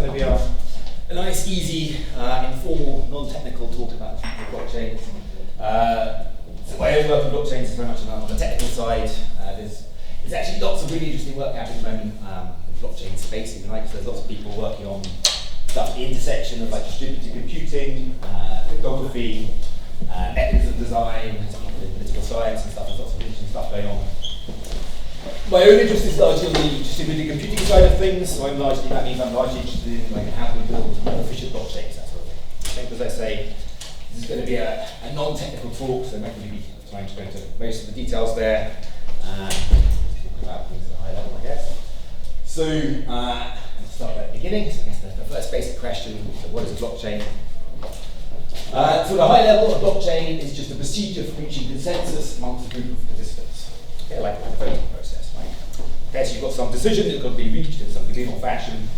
going to be a nice, easy, informal, non-technical talk about blockchain. So my own work on blockchains is very much on the technical side. There's actually lots of really interesting work happening at the moment in the blockchain space, if you like. So there's lots of people working on stuff at the intersection of like distributed computing, cryptography, methods of design, political science and stuff. There's lots of interesting stuff going on. My own interest is largely on the distributed computing side of things, so that means I'm largely interested in like how we build more efficient blockchains, that sort of thing. Because I say, this is going to be a non-technical talk, so I'm not going to be trying to go into most of the details there. Talk about things at a high level, I guess. So, let's start at the beginning. So I guess the first basic question, so what is a blockchain? So at a high level, a blockchain is just a procedure for reaching consensus amongst a group of participants. Okay, like a voting process, right? Okay, so you've got some decision that's got to be reached in some degree or fashion.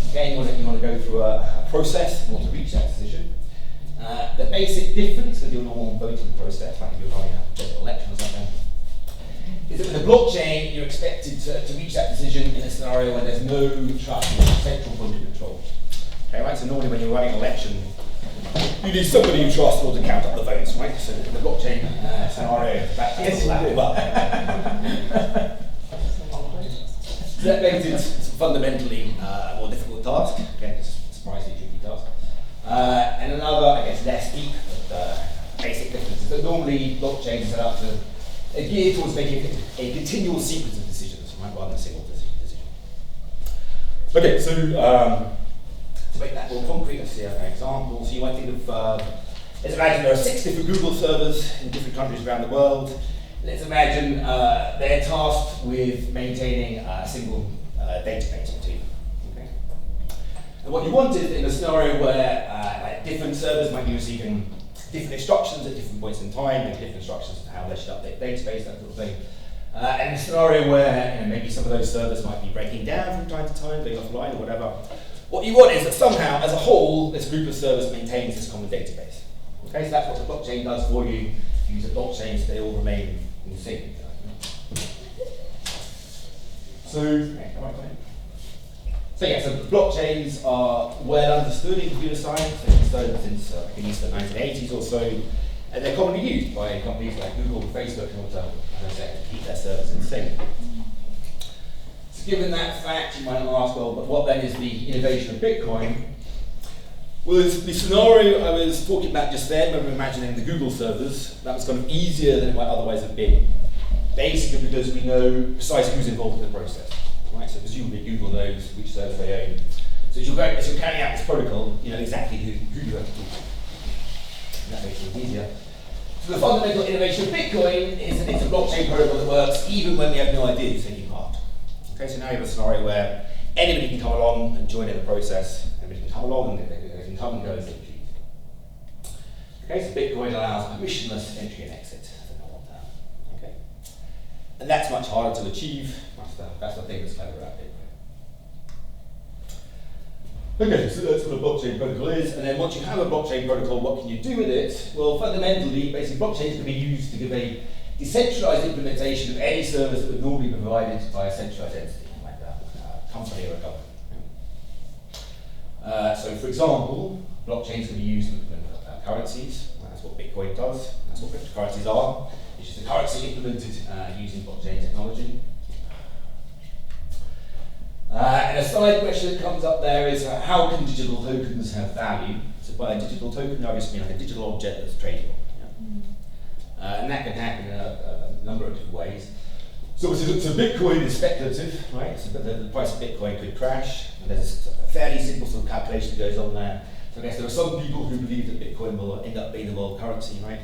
Okay, you want to go through a process in order to reach that decision. The basic difference with your normal voting process, like if you're running a general election or something, is that with a blockchain, you're expected to reach that decision in a scenario where there's no trusted central point of control. Okay, right? So normally when you're running an election, you need somebody you trust in order to count up the votes, right? So the blockchain scenario, that's So that makes it fundamentally a more difficult task. Again, it's a surprisingly tricky task. And another, I guess, less deep, but basic difference is that normally blockchains are set up to gear towards making a continual sequence of decisions, right, rather than a single decision. Okay, so to make that more concrete, let's see an example. So you might think of, let's imagine there are 6 different Google servers in different countries around the world. Let's imagine they're tasked with maintaining a single database between them. Okay? And what you want is in a scenario where like different servers might be receiving different instructions at different points in time, and different instructions on how they should update the database, that sort of thing. And in a scenario where maybe some of those servers might be breaking down from time to time, going offline or whatever, what you want is that somehow, as a whole, this group of servers maintains this common database. Okay, so that's what the blockchain does for you. You use a blockchain so they all remain in sync. So yeah, so blockchains are well understood in computer science. They've been studied since at least the 1980s or so, and they're commonly used by companies like Google and Facebook in order, as I said, to keep their servers in sync. So given that fact, you might ask, well, but what then is the innovation of Bitcoin? Well, the scenario I was talking about just then, when we were imagining the Google servers, that was kind of easier than it might otherwise have been. Basically because we know precisely who's involved in the process. Right? So presumably Google knows which servers they own. So as you're carrying out this protocol, you know exactly who you have to talk to. And that makes it easier. So the fundamental innovation of Bitcoin is that it's a blockchain protocol that works even when we have no idea who's taking part. Okay, so now you have a scenario where anybody can come along and join in the process. Anybody can come along and they can come and go as they please. Okay, so Bitcoin allows permissionless entry and exit as a normal term. Okay, and that's much harder to achieve. That's the thing that's clever about Bitcoin. Okay, so that's what a blockchain protocol is, and then once you have a blockchain protocol, what can you do with it? Well, fundamentally, basically, blockchains can be used to give a decentralized implementation of any service that would normally be provided by a centralized entity, like a company or a government. So, for example, blockchains can be used to implement currencies. That's what Bitcoin does. That's what cryptocurrencies are. It's just a currency implemented using blockchain technology. And a side question that comes up there is how can digital tokens have value? So by a digital token, I just mean like a digital object that's tradable. Yeah? And that can happen in a number of different ways. So Bitcoin is speculative, right? So the price of Bitcoin could crash, and there's a fairly simple sort of calculation that goes on there. So I guess there are some people who believe that Bitcoin will end up being the world currency, right?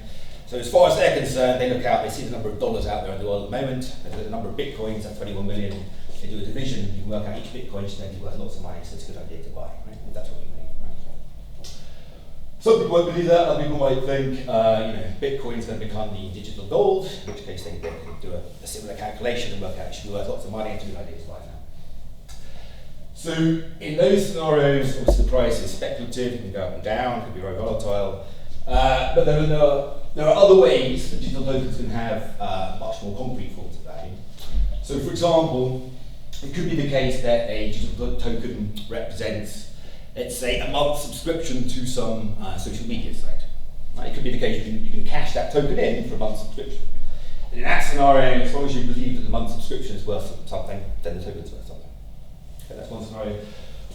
So as far as they're concerned, they look out, they see the number of dollars out there in the world at the moment, there's a number of Bitcoins, that's 21 million. They do a division, you can work out each Bitcoin is going to be worth lots of money, so it's a good idea to buy, right? If that's what you think, right? Some people won't believe that, other people might think, Bitcoin is going to become the digital gold, in which case they can do a similar calculation and work out it should be worth lots of money, and it's a good idea to buy now. So in those scenarios, obviously the price is speculative, it can go up and down, it can be very volatile, but there are other ways that digital tokens can have much more concrete forms of value. So for example, it could be the case that a digital token represents let's say, a month's subscription to some social media site. Right? It could be the case you can cash that token in for a month's subscription. And in that scenario, as long as you believe that the month's subscription is worth something, then the token's worth something. Okay, that's one scenario.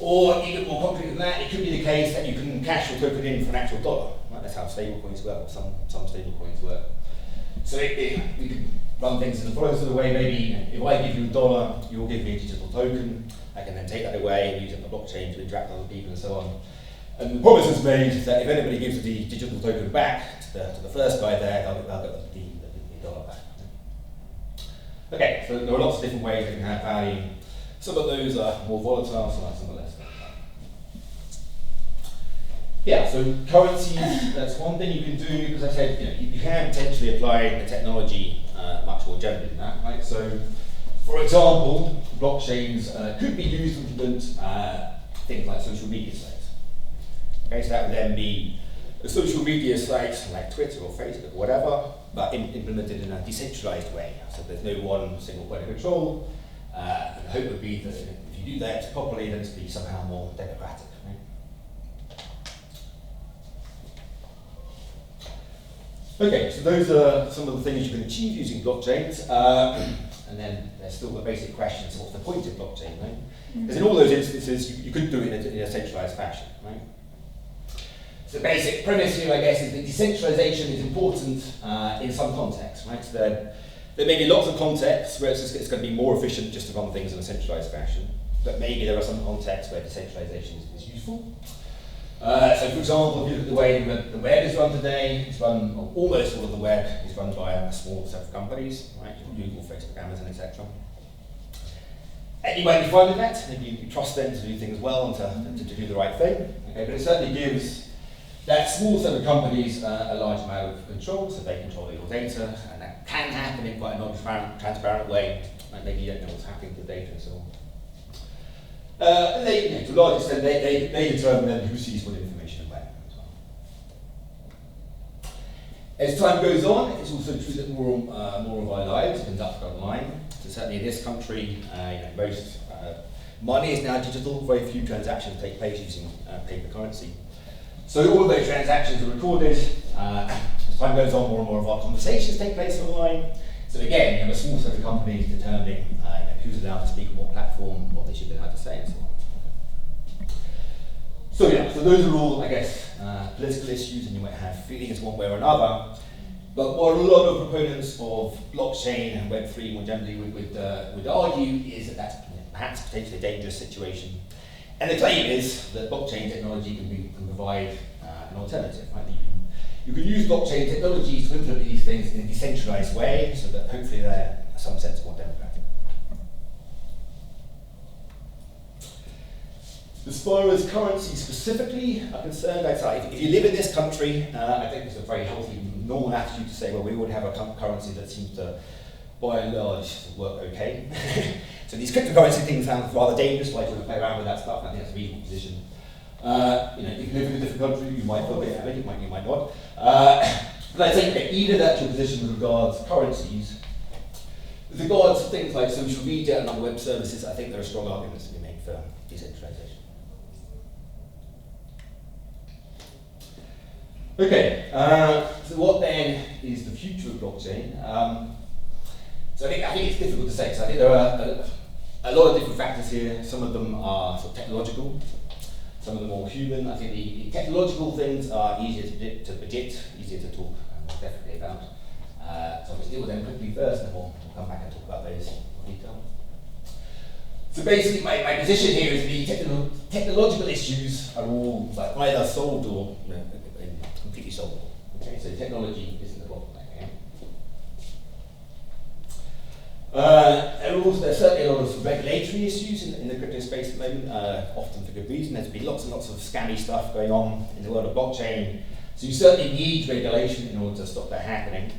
Or even more concrete than that, it could be the case that you can cash your token in for an actual dollar. Right? That's how stablecoins work, or some stablecoins work. So we can run things in the following sort of way. Maybe if I give you $1, you'll give me a digital token. I can then take that away and use it on the blockchain to interact with other people and so on. And the promise is made that if anybody gives the digital token back to the first guy there, they'll get the dollar back. Okay, so there are lots of different ways they can have value. Some of those are more volatile, some are less volatile. Yeah, so currencies, that's one thing you can do, because I said you can potentially apply the technology much more generally than that, right? So, for example, blockchains could be used to implement things like social media sites. Okay, so that would then be a social media site like Twitter or Facebook or whatever, but implemented in a decentralized way. So there's no one single point of control. And the hope would be that if you do that properly, then it's be somehow more democratic. Right? Okay, so those are some of the things you can achieve using blockchains. And then there's still the basic questions of what's the point of blockchain, right? Because in all those instances, you could do it in a centralized fashion, right? So the basic premise here, I guess, is that decentralization is important in some contexts, right? So there may be lots of contexts where it's going to be more efficient just to run things in a centralized fashion, but maybe there are some contexts where decentralization is useful. So for example, if you look at the way the web is run today, it's run, almost all of the web is run by a small set of companies, right? Google, Facebook, Amazon, etc. And you might be fine with that, maybe you trust them to do things well and to do the right thing, okay? But it certainly gives that small set of companies a large amount of control, so they control your data, and that can happen in quite a non-transparent way, like maybe you don't know what's happening to the data and so on. And they, to a large extent, they determine then who sees what information and when as well. As time goes on, it's also true that more of our lives are conducted online. So certainly in this country, most money is now digital. Very few transactions take place using paper currency. So all of those transactions are recorded. As time goes on, more and more of our conversations take place online. So again, you have a small set of companies determining who's allowed to speak on what platform, what they should be allowed to say, and so on. So yeah, so those are all, I guess, political issues, and you might have feelings one way or another. But what a lot of proponents of blockchain and Web3 more generally would argue is that that's perhaps potentially a dangerous situation. And the claim is that blockchain technology can provide an alternative, right? You can use blockchain technologies to implement these things in a decentralized way, so that hopefully they're, in some sense, more democratic. As far as currency specifically are concerned, I'd say if you live in this country, I think it's a very healthy, normal attitude to say, well, we would have a currency that seems to, by and large, work okay. So these cryptocurrency things sound rather dangerous, like to play around with that stuff, and I think that's a reasonable position. If you live in a different country, you might feel a bit happy, you might not. But I think that even at your position with regards to currencies, with regards to things like social media and other web services, I think there are strong arguments to be made for decentralization. Okay, so what then is the future of blockchain? So I think it's difficult to say. So I think there are a lot of different factors here. Some of them are sort of technological, some of them more human. I think the technological things are easier to predict, easier to talk definitely about. So let's deal with them quickly first, and then we'll come back and talk about those in detail. So basically, my position here is the technological issues are all either solved or completely solvable. Okay, so technology isn't the bottleneck. There's certainly a lot of regulatory issues in the crypto space at the moment, often for good reason. There's been lots and lots of scammy stuff going on in the world of blockchain, so you certainly need regulation in order to stop that happening.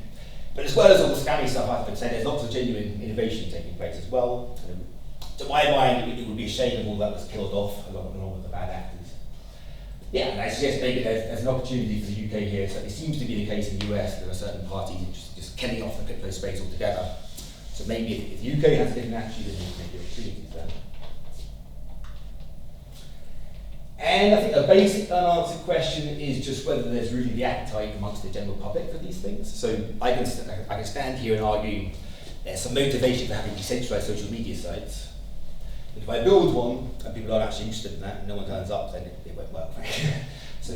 But as well as all the scammy stuff, I would say there's lots of genuine innovation taking place as well. To my mind, it would be a shame if all that was killed off along with the bad actors. Yeah, and I suggest maybe there's an opportunity for the UK here. So it seems to be the case in the US. There are certain parties just killing off the crypto space altogether. So maybe if the UK has a different attitude, then you can make opportunities there. And I think a basic unanswered question is just whether there's really the appetite amongst the general public for these things. So I can stand here and argue there's some motivation for having decentralized social media sites. But if I build one and people aren't actually interested in that and no one turns up, then it won't work. So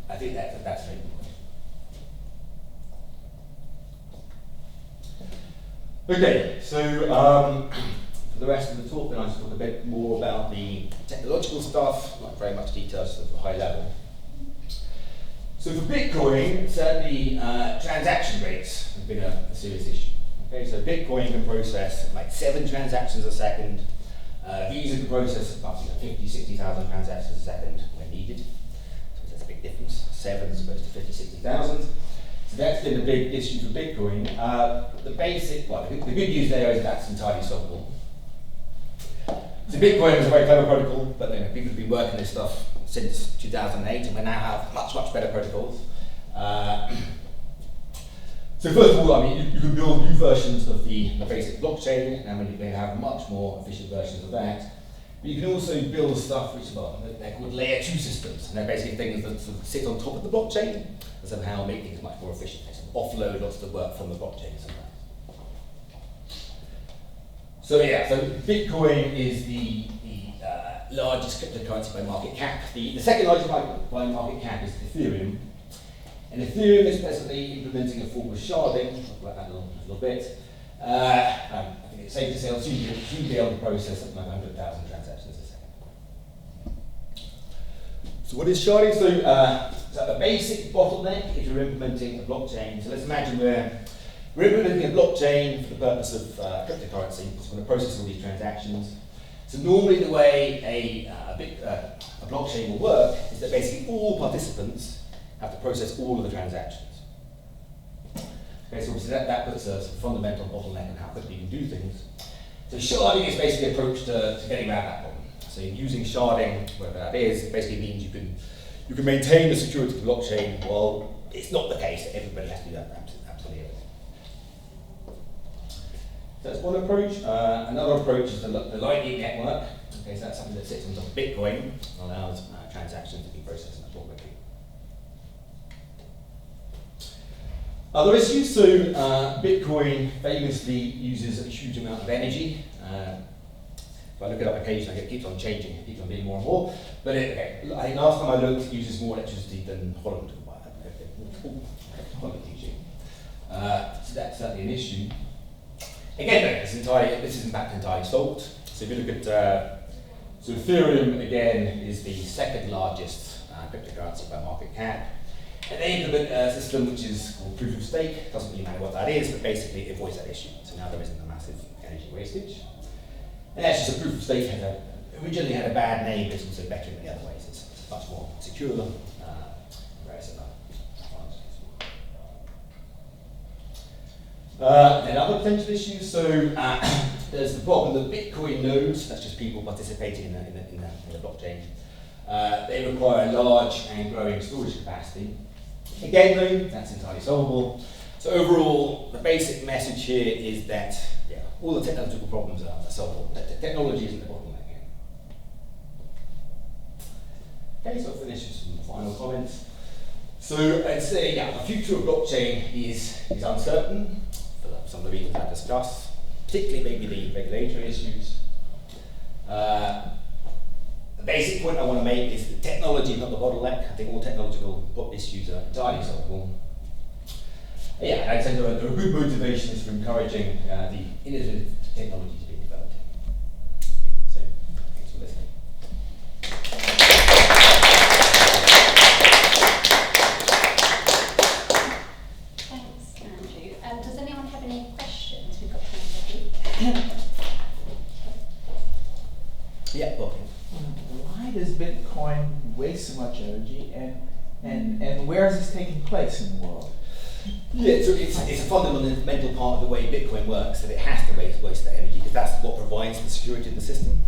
I think that's very important. Okay, so for the rest of the talk, then I'll just talk a bit more about the technological stuff, not very much detail, just at a high level. So for Bitcoin, certainly transaction rates have been a serious issue. Okay, so Bitcoin can process like 7 transactions a second. Visa can process about 50, 60,000 transactions a second when needed. So that's a big difference, 7 as opposed to 50, 60,000. So that's been a big issue for Bitcoin. The good news there is that's entirely solvable. So Bitcoin is a very clever protocol, but people have been working this stuff since 2008, and we now have much, much better protocols. So first of all, I mean, you can build new versions of the basic blockchain, and we have much more efficient versions of that. But you can also build stuff which they're called layer 2 systems, and they're basically things that sort of sit on top of the blockchain and somehow make things much more efficient. They sort of offload lots of the work from the blockchain somewhere. So yeah, so Bitcoin is the largest cryptocurrency by market cap. The second largest by market cap is Ethereum. And Ethereum is presently implementing a form of sharding. I'll talk about that in a little bit. I think it's safe to say it'll soon be able to process something like 100,000 transactions a second. So what is sharding? So a basic bottleneck if you're implementing a blockchain. So let's imagine we're implementing a blockchain for the purpose of cryptocurrency. It's going to process all these transactions. So normally the way a blockchain will work is that basically all participants have to process all of the transactions. Okay, so obviously that puts a fundamental bottleneck on how quickly you can do things. So sharding is basically an approach to getting around that problem. So using sharding, whatever that is, it basically means you can maintain the security of the blockchain while it's not the case that everybody has to do that absolutely everything. So that's one approach. Another approach is the Lightning Network. Okay, so that's something that sits on top of Bitcoin and allows transactions to be processed much more quickly. Other issues, so Bitcoin famously uses a huge amount of energy. If I look it up occasionally, it keeps on changing, it keeps on being more and more. But I think last time I looked, it uses more electricity than Holland using. So that's certainly an issue. Again, though, this is in fact entirely solved. So if you look at, so Ethereum again is the second largest cryptocurrency by market cap. And they implement a system which is called proof of stake. It doesn't really matter what that is, but basically it avoids that issue. So now there isn't a massive energy wastage. And that's just a proof of stake originally had a bad name, but it's also better in the other ways. It's much more secure, very similar. Then other potential issues. So there's the problem that Bitcoin nodes, that's just people participating in the blockchain, they require large and growing storage capacity. Again, though, that's entirely solvable. So overall, the basic message here is that all the technological problems are solvable. Technology isn't the bottleneck here. Okay, so I'll finish with some final comments. So I'd say, the future of blockchain is uncertain for some of the reasons I've discussed, particularly maybe the regulatory issues. The basic point I want to make is that technology is not the bottleneck. I think all technological issues are entirely solvable. I'd say there are good motivations for encouraging the innovative technology to be developed. So, thanks for listening. Thanks, Andrew. Does anyone have any questions? We've got time for Yeah, well. Why does Bitcoin waste so much energy, and where is this taking place in the world? Yeah, so it's a fundamental part of the way Bitcoin works, that it has to waste that energy because that's what provides the security of the system.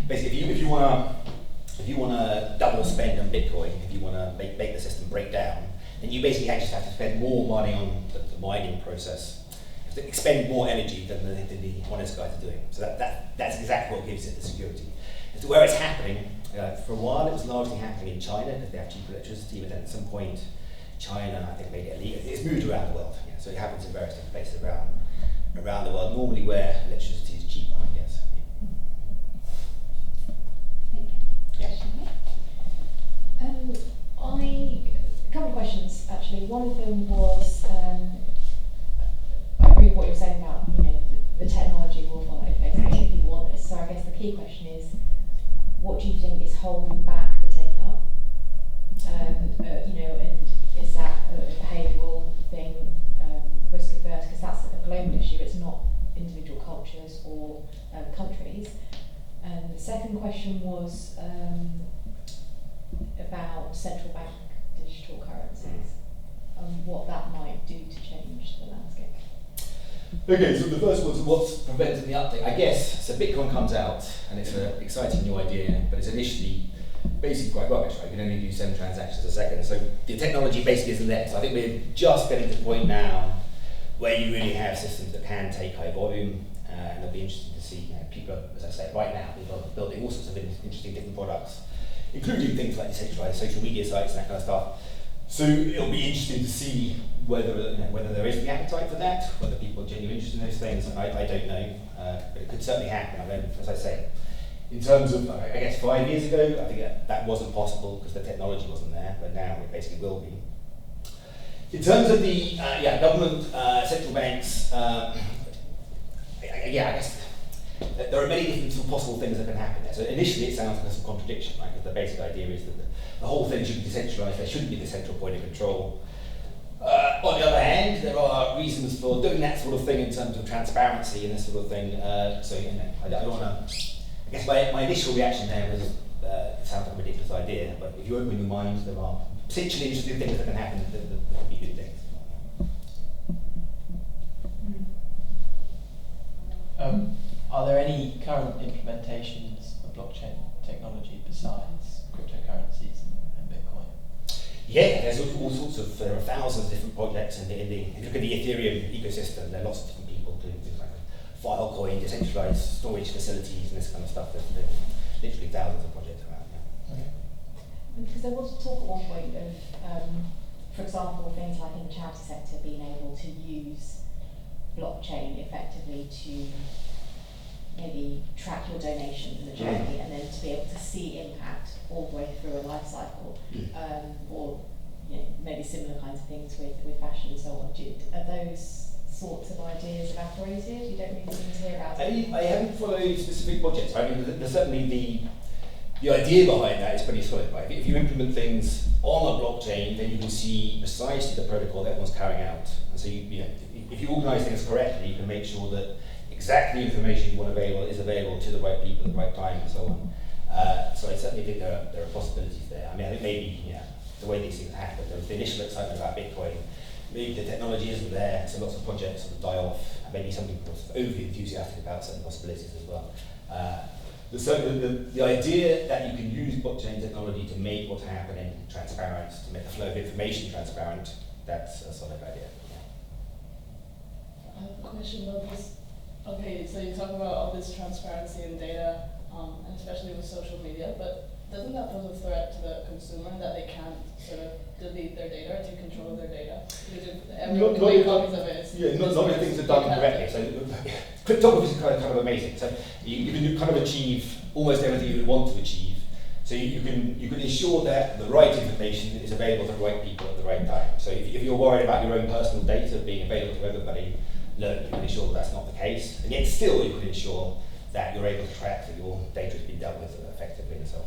Basically, if you want to double spend on Bitcoin, if you want to make the system break down, then you basically just have to spend more money on the mining process. You have to expend more energy than the honest guys are doing. So that's exactly what gives it the security. As to where it's happening, for a while it was largely happening in China because they have cheap electricity, but then at some point China, I think, made it illegal. It's moved around the world, so it happens in various different places around the world, normally where electricity is cheaper, I guess. Thank you. Question here. A couple of questions actually. One of them was, I agree with what you're saying about, the technology will follow basically if people want this. So I guess the key question is, what do you think is holding back the take up? And is that a behavioural thing, risk averse? Because that's a global issue. It's not individual cultures or countries. And the second question was about central bank digital currencies and what that might do to change the landscape. Okay, so the first was what's preventing the uptake. I guess, so Bitcoin comes out and it's an exciting new idea, but it's initially basically quite rubbish, right? You can only do 7 transactions a second, so the technology basically isn't there. So I think we're just getting to the point now where you really have systems that can take high volume, and it'll be interesting to see, people, as I say, right now, people are building all sorts of interesting different products, including things like decentralized social media sites and that kind of stuff. So it'll be interesting to see whether there is the appetite for that, whether people are genuinely interested in those things. I don't know, but it could certainly happen. I mean, as I say, in terms of, I guess 5 years ago, I think that wasn't possible because the technology wasn't there, but now it basically will be. In terms of the government, central banks, I guess there are many different possible things that can happen there. So initially it sounds like there's a contradiction, right? Because the basic idea is that the whole thing should be decentralized, there shouldn't be the central point of control. On the other hand, there are reasons for doing that sort of thing in terms of transparency and this sort of thing. I don't want to. I guess my initial reaction there was it sounds like a ridiculous idea, but if you open your mind, there are potentially interesting things that can happen that could be good things. Are there any current implementations of blockchain technology besides cryptocurrencies and Bitcoin? Yeah, there's all sorts of, there are thousands of different projects if you look at the Ethereum ecosystem, there are lots of different people doing things like Filecoin, decentralized storage facilities and this kind of stuff. There's literally thousands of projects around. Yeah. Okay. Because there was talk at one point of, for example, things like in the charity sector being able to use blockchain effectively to maybe track your donations in the charity and then to be able to see impact all the way through a life cycle, or maybe similar kinds of things with fashion and so on. Are those sorts of ideas evaporated? You don't really seem to hear about it. I haven't followed specific projects. I mean, there's certainly the idea behind that is pretty solid, right? If you implement things on a blockchain, then you can see precisely the protocol that everyone's carrying out. And so if you organize things correctly, you can make sure that exactly the information you want available is available to the right people at the right time and so on. So I certainly think there are possibilities there. I mean, I think maybe the way these things happen, there was the initial excitement about Bitcoin, maybe the technology isn't there, so lots of projects sort of die off, and maybe some people are sort of overly enthusiastic about certain possibilities as well. The idea that you can use blockchain technology to make what's happening transparent, to make the flow of information transparent, that's a solid idea. I have a question about this. Okay, so you talk about all this transparency and data, and especially with social media, but doesn't that pose a threat to the consumer that they can't sort of delete their data or take control of their data? Because everyone can make copies of it. Not if things are done correctly. So cryptography is kind of amazing. So you can kind of achieve almost everything you would want to achieve. So you can ensure that the right information is available to the right people at the right time. So if you're worried about your own personal data being available to everybody, look, you can ensure that's not the case. And yet still you can ensure that you're able to track that your data has been dealt with effectively and so on.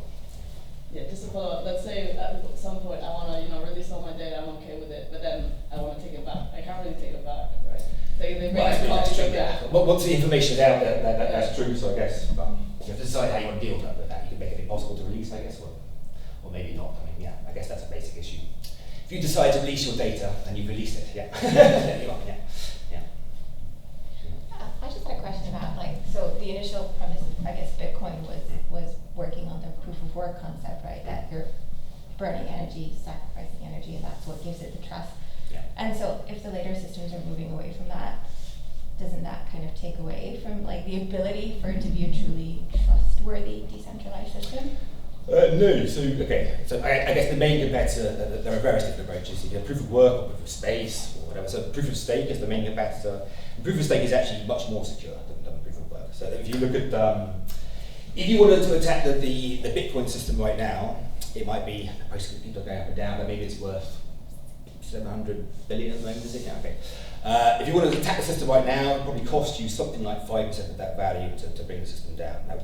Yeah, just to follow up, let's say at some point I want to release all my data, I'm okay with it, but then I want to take it back. I can't really take it back, right? They bring copies of that. Once the information is out there, that's true, so I guess you have to decide how you want to deal with that. You can make it impossible to release, I guess, or maybe not. I mean, I guess that's a basic issue. If you decide to release your data, then you've released it, there you are, I just had a question about, so the initial premise of, I guess, Bitcoin was working on the proof of work concept, right? That you're burning energy, sacrificing energy, and that's what gives it the trust. Yeah. And so if the later systems are moving away from that, doesn't that kind of take away from the ability for it to be a truly trust trustworthy decentralized system? No, so I guess the main competitor, there are various different approaches. You have proof of work or proof of space or whatever. So proof of stake is the main competitor. And proof of stake is actually much more secure than proof of work. So if you look at, if you wanted to attack the Bitcoin system right now, it might be, basically people are going up and down, but maybe it's worth 700 billion at the moment, is it? Yeah, okay. If you wanted to attack the system right now, it would probably cost you something like 5% of that value to bring the system down. Now,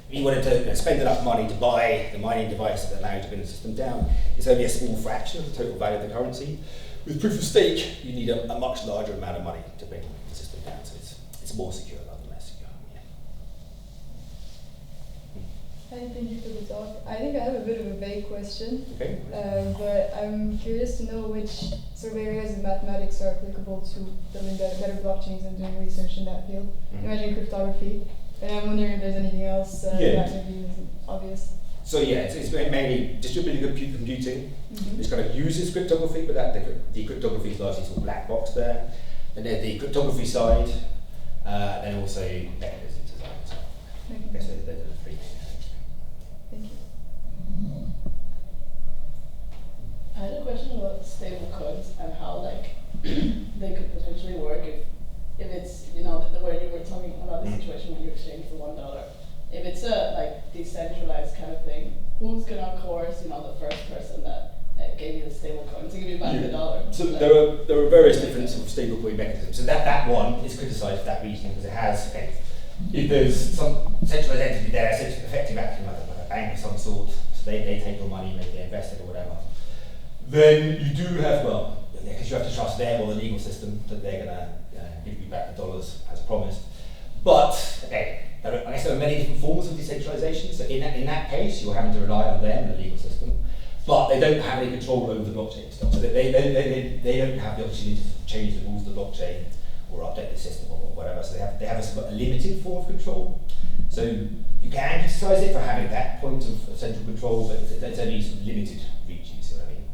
if you wanted to spend enough money to buy the mining device that allows you to bring the system down, it's only a small fraction of the total value of the currency. With proof of stake, you need a much larger amount of money to bring the system down, so it's more secure rather than less secure. Yeah. Hi, thank you for the talk. I think I have a bit of a vague question, Okay. but I'm curious to know which sort of areas of mathematics are applicable to building better blockchains and doing research in that field. Imagine cryptography. And I'm wondering if there's anything else that maybe isn't obvious. So yeah, it's mainly distributed computing, which kind of uses cryptography, but the cryptography is largely sort of black box there. And then the cryptography side, then also mechanism design. So I guess those are the three things. Thank you. I had a question about stable coins and how they could potentially work if it's, where you were talking about the situation when you exchange for $1. If it's a decentralized kind of thing, who's gonna coerce the first person that gave you the stable coin to give you back the dollar? So there are various different sort of stablecoin mechanisms. So that one is criticised for that reason because it has if there's some centralized entity there, essentially effective acting like a bank of some sort, so they take your money, maybe they invest it or whatever. Then you do have because you have to trust them or the legal system that they're gonna give you back the dollars as promised. But I guess there are many different forms of decentralization. So in that case, you're having to rely on them, the legal system, but they don't have any control over the blockchain stuff. So they don't have the opportunity to change the rules of the blockchain or update the system or whatever. So they have a limited form of control. So you can criticize it for having that point of central control, but it's only sort of limited reach. You see what I mean?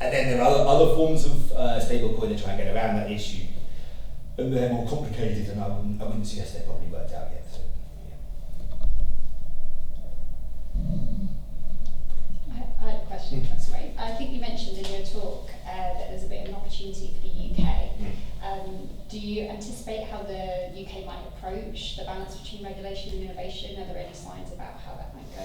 And then there are other forms of stablecoin that try and get around that issue. And they're more complicated, and I wouldn't suggest they're probably worked out yet. So, I had a question, that's great. I think you mentioned in your talk that there's a bit of an opportunity for the UK. Do you anticipate how the UK might approach the balance between regulation and innovation? Are there any signs about how that might go?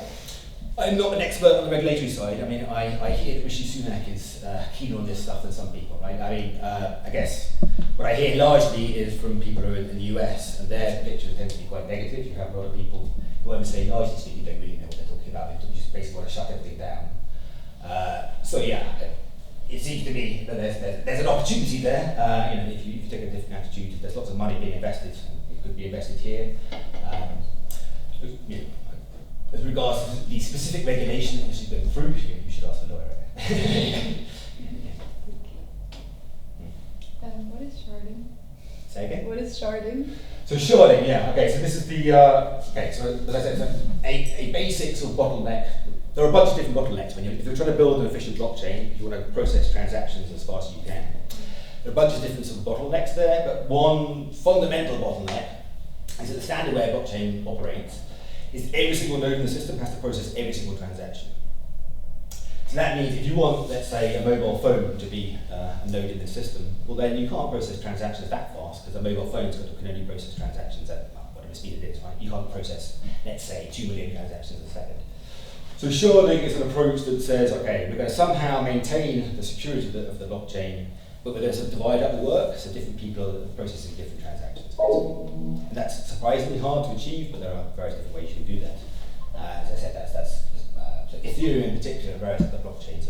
I'm not an expert on the regulatory side. I mean, I hear that Rishi Sunak is keen on this stuff than some people, right? I mean, I guess what I hear largely is from people who are in the US, and their picture tends to be quite negative. You have a lot of people who I would say, largely speaking, don't really know what they're talking about. They just basically want to shut everything down. So yeah, it seems to me that there's an opportunity there. If you take a different attitude, there's lots of money being invested. It could be invested here. As regards to the specific regulation which is going through, you should ask the lawyer. What is sharding? Say again? What is sharding? So sharding, yeah. Okay, so this is the so as I said, a basic sort of bottleneck. There are a bunch of different bottlenecks if you're trying to build an efficient blockchain. You want to process transactions as fast as you can. There are a bunch of different sort of bottlenecks there, but one fundamental bottleneck is that the standard way a blockchain operates is every single node in the system has to process every single transaction. So that means if you want, let's say, a mobile phone to be a node in the system, well then you can't process transactions that fast because a mobile phone can only process transactions at whatever speed it is, right? You can't process, let's say, 2 million transactions a second. So sharding is an approach that says, okay, we're going to somehow maintain the security of the blockchain, but we're going to sort of divide up the work so different people are processing different transactions. And that's surprisingly hard to achieve, but there are various different ways you can do that. As I said, that's so Ethereum in particular, and various other blockchains